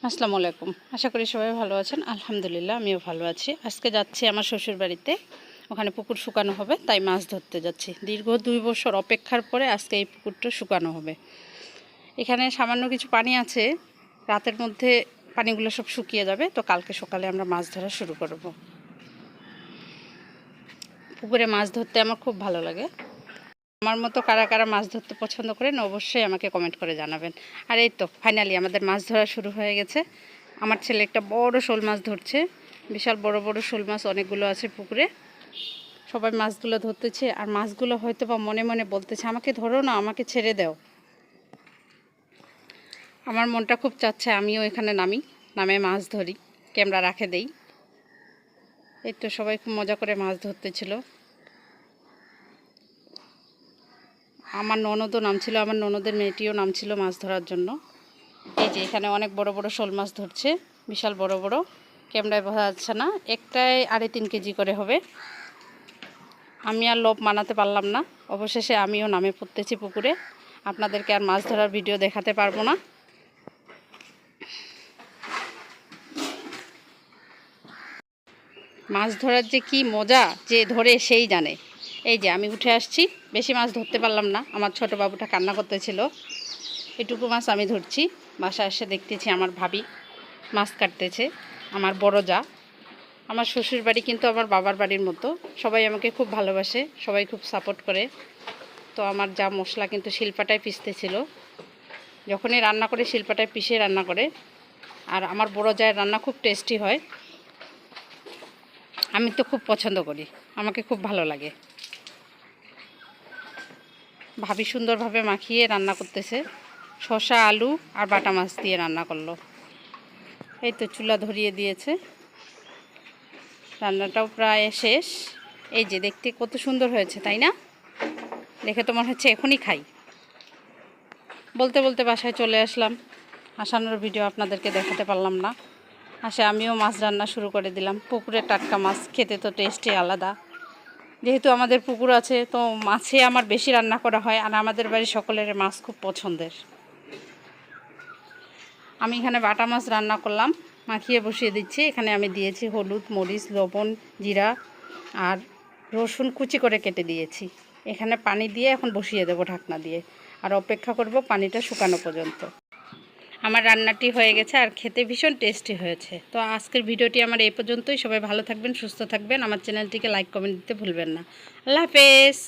আসসালামু আলাইকুম। আশা করি সবাই ভালো আছেন। আলহামদুলিল্লাহ আমিও ভালো আছি। আজকে যাচ্ছি আমার শ্বশুর বাড়িতে, ওখানে পুকুর শুকানো হবে, তাই মাছ ধরতে যাচ্ছি। দীর্ঘ 2 বছর অপেক্ষার পরে আজকে এই পুকুরটা শুকানো হবে। এখানে সামান্য কিছু পানি আছে, রাতের মধ্যে পানিগুলো সব শুকিয়ে যাবে, তো কালকে সকালে আমরা মাছ ধরা শুরু করব। পুকুরে মাছ ধরতে আমার খুব ভালো লাগে। আমার মতো কারা কারা মাছ ধরতে পছন্দ করেন অবশ্যই আমাকে কমেন্ট করে জানাবেন। আর এই তো ফাইনালি আমাদের মাছ ধরা শুরু হয়ে গেছে। আমার ছেলে একটা বড় শোল মাছ ধরছে, বিশাল বড় বড় শোল মাছ অনেকগুলো আছে পুকুরে। সবাই মাছগুলো ধরতেছে, আর মাছগুলো হয়তো বা মনে মনে বলতেছে আমাকে ধরো না, আমাকে ছেড়ে দাও। আমার মনটা খুব চাচ্ছে আমিও এখানে নামে মাছ ধরি, ক্যামেরা রাখে দেই। এই তো সবাই খুব মজা করে মাছ ধরতেছিল। আমার ননদও নামছিল, আমার ননদের মেয়েটিও নামছিল মাছ ধরার জন্য। এই যে এখানে অনেক বড় বড় শোল মাছ ধরছে, বিশাল বড় বড়, ক্যামেরায় বোঝা যাচ্ছে না। একটাই 3.5 কেজি করে হবে। আমি আর লোভ মানাতে পারলাম না, অবশেষে আমিও নামে পড়তেছি পুকুরে। আপনাদেরকে আর মাছ ধরার ভিডিও দেখাতে পারবো না। মাছ ধরার যে কি মজা, যে ধরে সেই জানে। এই যে আমি উঠে আসছি, বেশি মাছ ধরতে পারলাম না, আমার ছোট বাবুটা কান্না করতেছিল। এটুকু মাছ আমি ধরছি। বাসায় এসে দেখতেছি আমার ভাবি মাছ কাটতেছে, আমার বড় যা। আমার শ্বশুর বাড়ি কিন্তু আমার বাবার বাড়ির মতো, সবাই আমাকে খুব ভালোবাসে, সবাই খুব সাপোর্ট করে। তো আমার যা মশলা কিন্তু শিলপাটায় পিষতেছিল, যখনই রান্না করে শিলপাটায় পিষে রান্না করে। আর আমার বড় জায়ের রান্না খুব টেস্টি হয়, আমি তো খুব পছন্দ করি, আমাকে খুব ভালো লাগে। ভাবি সুন্দরভাবে মাখিয়ে রান্না করতেছে, শসা আলু আর বাটা মাছ দিয়ে রান্না করলো। এই তো চুলা ধরিয়ে দিয়েছে, রান্নাটাও প্রায় শেষ। এই যে দেখতে কত সুন্দর হয়েছে, তাই না? দেখে তো মনে হচ্ছে এখনই খাই। বলতে বলতে বাসায় চলে আসলাম, আসানোর ভিডিও আপনাদেরকে দেখাতে পারলাম না। আমিও মাছ রান্না শুরু করে দিলাম। পুকুরের টাটকা মাছ খেতে তো টেস্টই আলাদা। যেহেতু আমাদের পুকুর আছে, তো মাছে আমার বেশি রান্না করা হয়, আর আমাদের বাড়ির সকলের মাছ খুব পছন্দের। আমি এখানে বাটা মাছ রান্না করলাম, মাখিয়ে বসিয়ে দিচ্ছি। এখানে আমি দিয়েছি হলুদ, মরিচ, লবণ, জিরা আর রসুন কুচি করে কেটে দিয়েছি। এখানে পানি দিয়ে এখন বসিয়ে দেবো ঢাকনা দিয়ে, আর অপেক্ষা করব পানিটা শুকানো পর্যন্ত। আমার রান্নাটি হয়ে গেছে, আর খেতে ভীষণ টেস্টি হয়েছে। তো আজকের ভিডিওটি আমার এই পর্যন্তই। সবাই ভালো থাকবেন, সুস্থ থাকবেন। আমার চ্যানেলটিকে লাইক কমেন্ট দিতে ভুলবেন না। আল্লাহ হাফেজ।